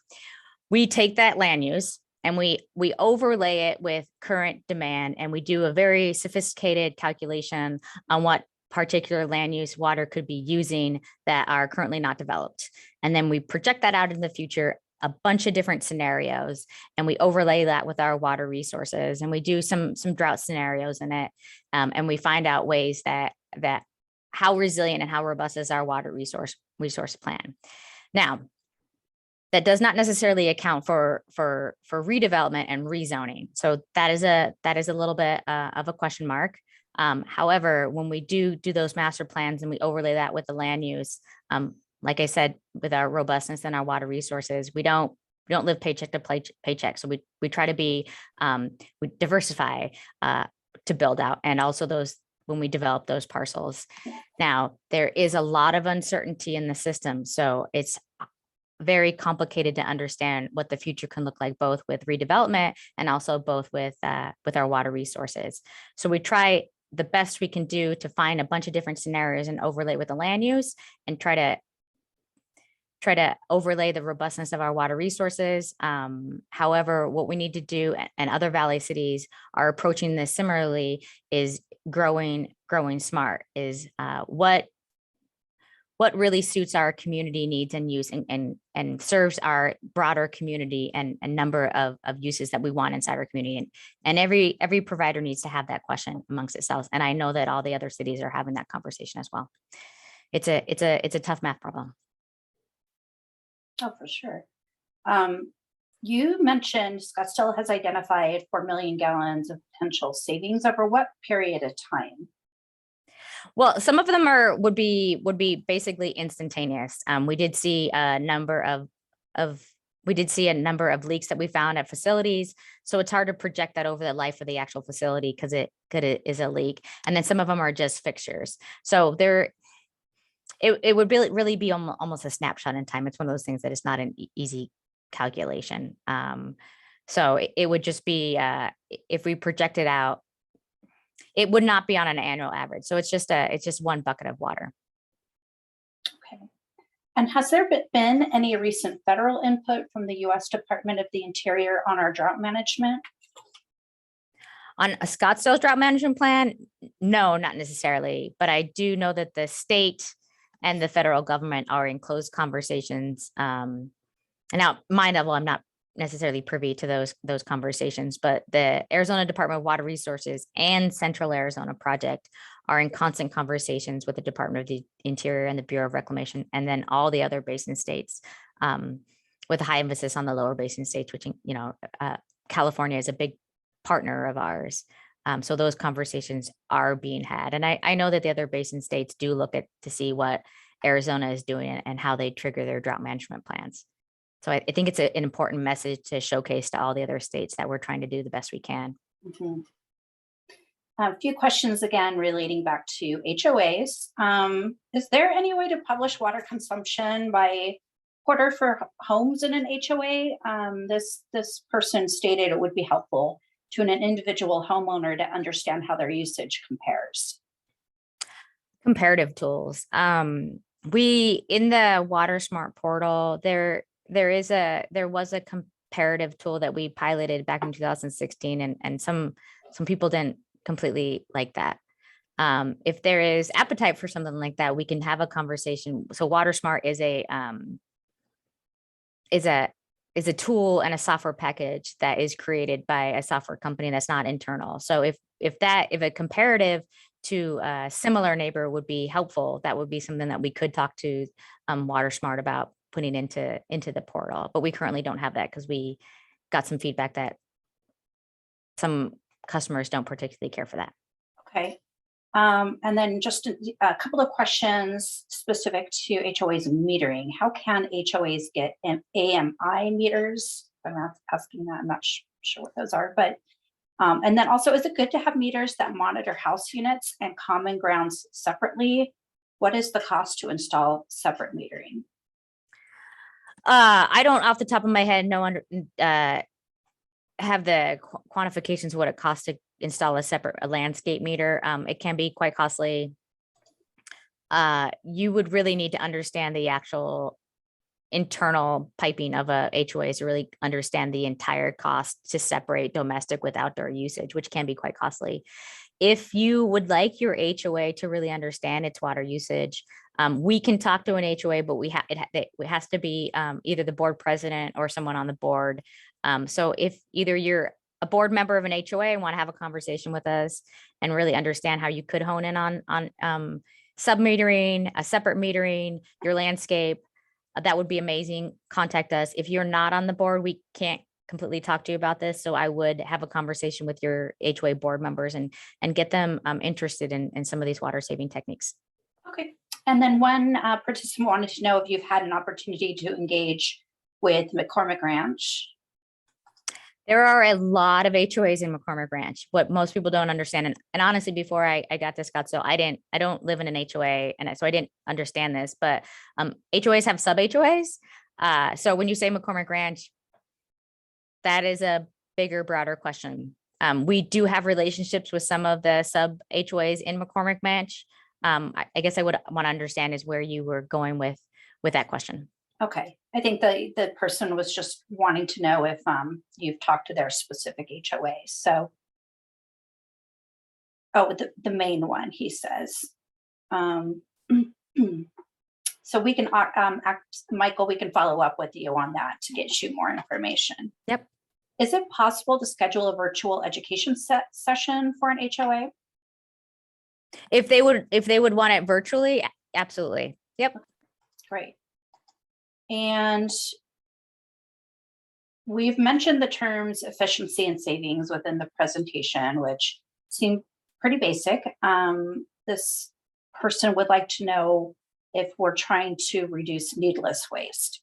We take that land use and we overlay it with current demand, and we do a very sophisticated calculation on what particular land use water could be using that are currently not developed. And then we project that out in the future, a bunch of different scenarios, and we overlay that with our water resources, and we do some drought scenarios in it. And we find out ways that how resilient and how robust is our water resource plan. Now, that does not necessarily account for redevelopment and rezoning. So that is a little bit of a question mark. However, when we do those master plans and we overlay that with the land use, like I said, with our robustness and our water resources, we don't live paycheck to paycheck. So we try to be, we diversify. to build out, and also those when we develop those parcels. Now, there is a lot of uncertainty in the system, so it's very complicated to understand what the future can look like, both with redevelopment and also both with our water resources. So we try the best we can do to find a bunch of different scenarios and overlay with the land use and try to overlay the robustness of our water resources. However, what we need to do, and other valley cities are approaching this similarly, is growing smart, is what really suits our community needs and use and serves our broader community and a number of uses that we want inside our community. And every provider needs to have that question amongst itself. And I know that all the other cities are having that conversation as well. It's a tough math problem. Oh, for sure. You mentioned Scottsdale has identified 4 million gallons of potential savings over what period of time? Well, some of them would be basically instantaneous. We did see a number of leaks that we found at facilities. So it's hard to project that over the life of the actual facility because it is a leak. And then some of them are just fixtures. So it would really be almost a snapshot in time. It's one of those things that it's not an easy calculation. So it would just be, if we project it out, it would not be on an annual average. So it's just one bucket of water. Okay. And has there been any recent federal input from the U.S. Department of the Interior on our drought management? On a Scottsdale's drought management plan? No, not necessarily. But I do know that the state and the federal government are in close conversations. And now, my level, I'm not necessarily privy to those conversations, but the Arizona Department of Water Resources and Central Arizona Project are in constant conversations with the Department of the Interior and the Bureau of Reclamation, and then all the other basin states, with a high emphasis on the lower basin states, which, California is a big partner of ours. So those conversations are being had. And I know that the other basin states do look to see what Arizona is doing and how they trigger their drought management plans. So I think it's an important message to showcase to all the other states that we're trying to do the best we can. Mm-hmm. A few questions again relating back to HOAs. Is there any way to publish water consumption by quarter for homes in an HOA? This person stated it would be helpful to an individual homeowner to understand how their usage compares. Comparative tools. We, in the Water Smart portal, there was a comparative tool that we piloted back in 2016, and some people didn't completely like that. If there is appetite for something like that, we can have a conversation. So Water Smart is a tool and a software package that is created by a software company that's not internal. So if a comparative to a similar neighbor would be helpful, that would be something that we could talk to Water Smart about putting into the portal. But we currently don't have that because we got some feedback that some customers don't particularly care for that. Okay. And then just a couple of questions specific to HOAs and metering. How can HOAs get AMI meters? I'm not asking that. I'm not sure what those are, but and then also, is it good to have meters that monitor house units and common grounds separately? What is the cost to install separate metering? I don't, off the top of my head, have the quantifications of what it costs to install a landscape meter. It can be quite costly. You would really need to understand the actual internal piping of a HOA to really understand the entire cost to separate domestic with outdoor usage, which can be quite costly. If you would like your HOA to really understand its water usage, we can talk to an HOA, but it has to be either the board president or someone on the board. So if either you're a board member of an HOA and want to have a conversation with us and really understand how you could hone in on sub-metering, a separate metering, your landscape, that would be amazing. Contact us. If you're not on the board, we can't completely talk to you about this. So I would have a conversation with your HOA board members and get them interested in some of these water saving techniques. Okay. And then one participant wanted to know if you've had an opportunity to engage with McCormick Ranch. There are a lot of HOAs in McCormick Ranch. What most people don't understand, and honestly, before I got to Scottsdale, I don't live in an HOA, and so I didn't understand this. But HOAs have sub HOAs. So when you say McCormick Ranch, that is a bigger, broader question. We do have relationships with some of the sub HOAs in McCormick Ranch. I guess I would want to understand is where you were going with that question. Okay, I think the person was just wanting to know if you've talked to their specific HOA. So, oh, the main one, he says. So we can, Michael, we can follow up with you on that to get you more information. Yep. Is it possible to schedule a virtual education session for an HOA? If they would want it virtually, absolutely. Yep. Great. And we've mentioned the terms efficiency and savings within the presentation, which seem pretty basic. This person would like to know if we're trying to reduce needless waste.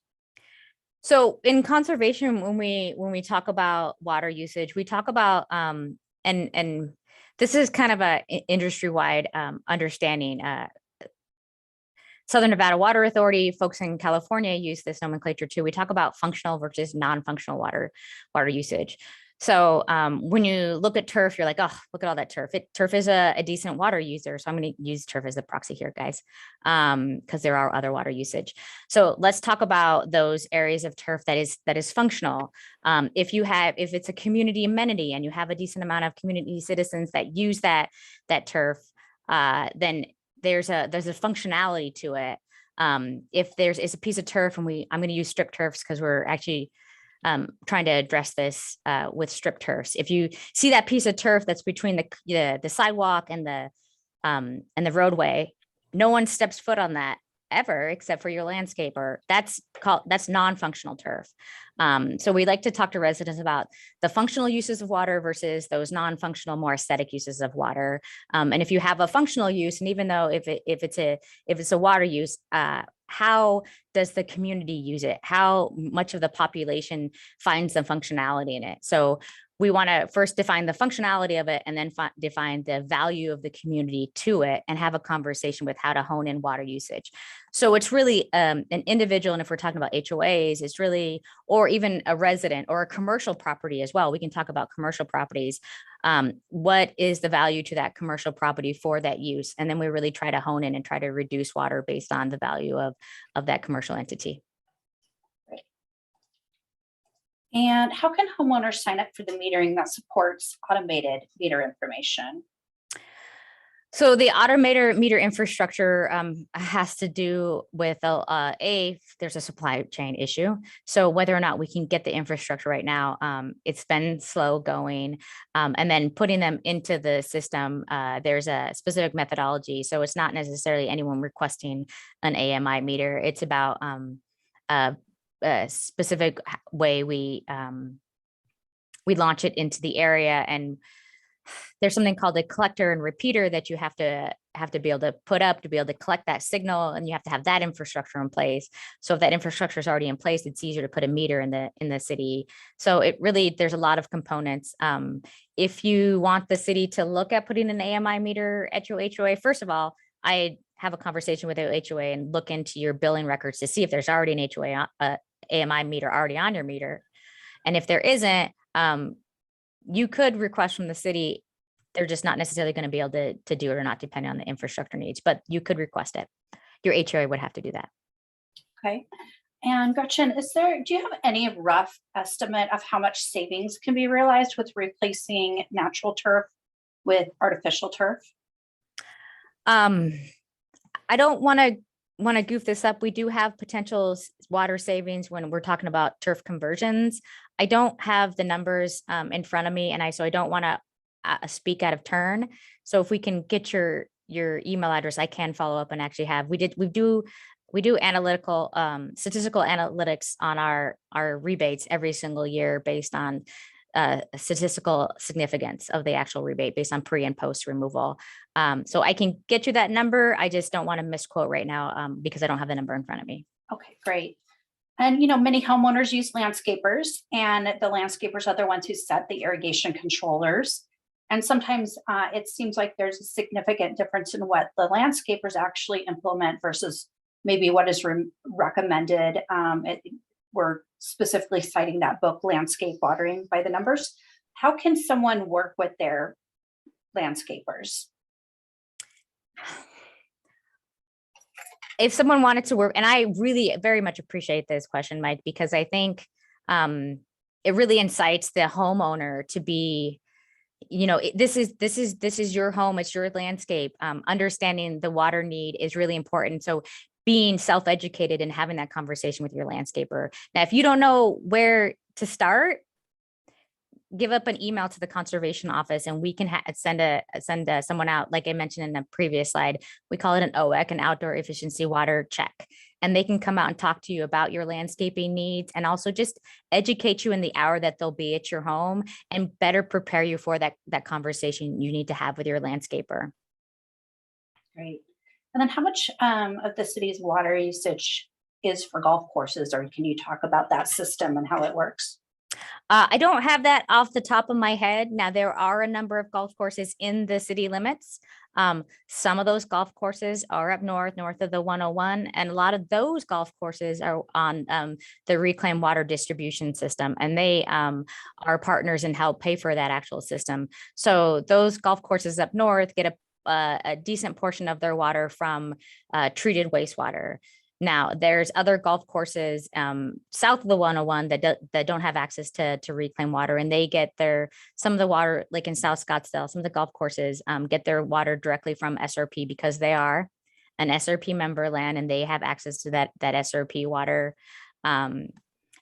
So in conservation, when we talk about water usage, we talk about and this is kind of a industry-wide understanding. Southern Nevada Water Authority, folks in California use this nomenclature too. We talk about functional versus non-functional water usage. So when you look at turf, you're like, oh, look at all that turf. Turf is a decent water user. So I'm going to use turf as the proxy here, guys, because there are other water usage. So let's talk about those areas of turf that is functional. If it's a community amenity and you have a decent amount of community citizens that use that turf, then there's a functionality to it. If it's a piece of turf, and I'm going to use strip turfs because we're actually trying to address this with strip turfs. If you see that piece of turf that's between the sidewalk and the roadway, no one steps foot on that ever except for your landscaper. That's non-functional turf. So we like to talk to residents about the functional uses of water versus those non-functional, more aesthetic uses of water. And if you have a functional use, and even though if it's a water use, how does the community use it? How much of the population finds the functionality in it? So we want to first define the functionality of it and then define the value of the community to it and have a conversation with how to hone in water usage. So it's really an individual, and if we're talking about HOAs, it's really, or even a resident or a commercial property as well. We can talk about commercial properties. What is the value to that commercial property for that use? And then we really try to hone in and try to reduce water based on the value of that commercial entity. And how can homeowners sign up for the metering that supports automated meter information? So the automated meter infrastructure has to do with there's a supply chain issue. So whether or not we can get the infrastructure right now, it's been slow going. And then putting them into the system, there's a specific methodology. So it's not necessarily anyone requesting an AMI meter. It's about a specific way we launch it into the area, and there's something called a collector and repeater that you have to be able to put up to be able to collect that signal, and you have to have that infrastructure in place. So if that infrastructure is already in place, it's easier to put a meter in the city. So there's a lot of components. If you want the city to look at putting an AMI meter at your HOA, first of all, I have a conversation with your HOA and look into your billing records to see if there's already an HOA AMI meter already on your meter. And if there isn't, you could request from the city. They're just not necessarily going to be able to do it or not, depending on the infrastructure needs, but you could request it. Your HOA would have to do that. Okay. And Gretchen, do you have any rough estimate of how much savings can be realized with replacing natural turf with artificial turf? I don't want to goof this up. We do have potential water savings when we're talking about turf conversions. I don't have the numbers in front of me, and I don't want to speak out of turn. So if we can get your email address, I can follow up and actually have. We do analytical statistical analytics on our rebates every single year based on statistical significance of the actual rebate based on pre and post removal. So I can get you that number. I just don't want to misquote right now because I don't have the number in front of me. Okay, great. And, many homeowners use landscapers, and the landscapers are the ones who set the irrigation controllers. And sometimes it seems like there's a significant difference in what the landscapers actually implement versus maybe what is recommended. We're specifically citing that book, Landscape Watering by the Numbers. How can someone work with their landscapers? If someone wanted to work, and I really very much appreciate this question, Mike, because I think it really incites the homeowner to be, this is your home, it's your landscape. Understanding the water need is really important. So being self-educated and having that conversation with your landscaper. Now, if you don't know where to start, give up an email to the conservation office and we can send someone out. Like I mentioned in the previous slide, we call it an OEC, an outdoor efficiency water check. And they can come out and talk to you about your landscaping needs and also just educate you in the hour that they'll be at your home and better prepare you for that conversation you need to have with your landscaper. Great. And then how much of the city's water usage is for golf courses, or can you talk about that system and how it works? I don't have that off the top of my head. Now, there are a number of golf courses in the city limits. Some of those golf courses are up north of the 101, and a lot of those golf courses are on the reclaimed water distribution system, and they are partners and help pay for that actual system. So those golf courses up north get a decent portion of their water from treated wastewater. Now, there's other golf courses south of the 101 that don't have access to reclaimed water, and they get some of the water, like in South Scottsdale, some of the golf courses get their water directly from SRP because they are an SRP member land and they have access to that SRP water.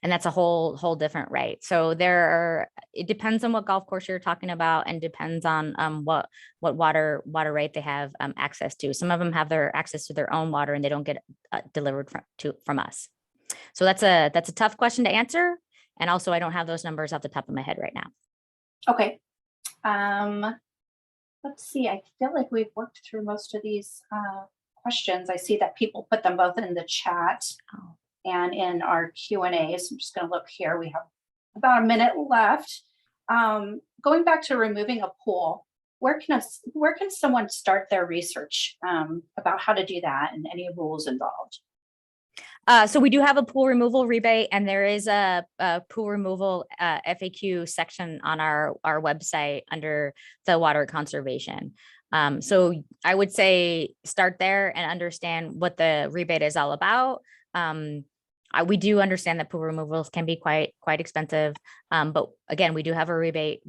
And that's a whole different right. So it depends on what golf course you're talking about and depends on what water right they have access to. Some of them have their access to their own water and they don't get delivered from us. So that's a tough question to answer. And also I don't have those numbers off the top of my head right now. Okay. Let's see. I feel like we've worked through most of these questions. I see that people put them both in the chat. Oh. And in our Q&As. I'm just going to look here. We have about a minute left. Going back to removing a pool, where can someone start their research about how to do that and any rules involved? So we do have a pool removal rebate, and there is a pool removal FAQ section on our website under the water conservation. So I would say start there and understand what the rebate is all about. We do understand that pool removals can be quite expensive, but again, we do have a rebate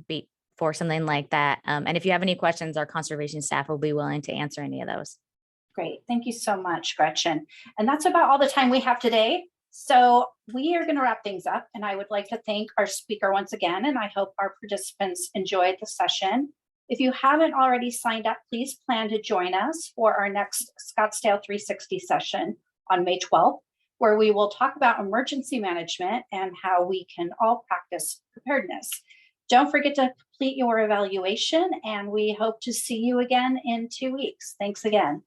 for something like that. And if you have any questions, our conservation staff will be willing to answer any of those. Great. Thank you so much, Gretchen. And that's about all the time we have today. So we are going to wrap things up, and I would like to thank our speaker once again, and I hope our participants enjoyed the session. If you haven't already signed up, please plan to join us for our next Scottsdale 360 session on May 12th, where we will talk about emergency management and how we can all practice preparedness. Don't forget to complete your evaluation, and we hope to see you again in 2 weeks. Thanks again.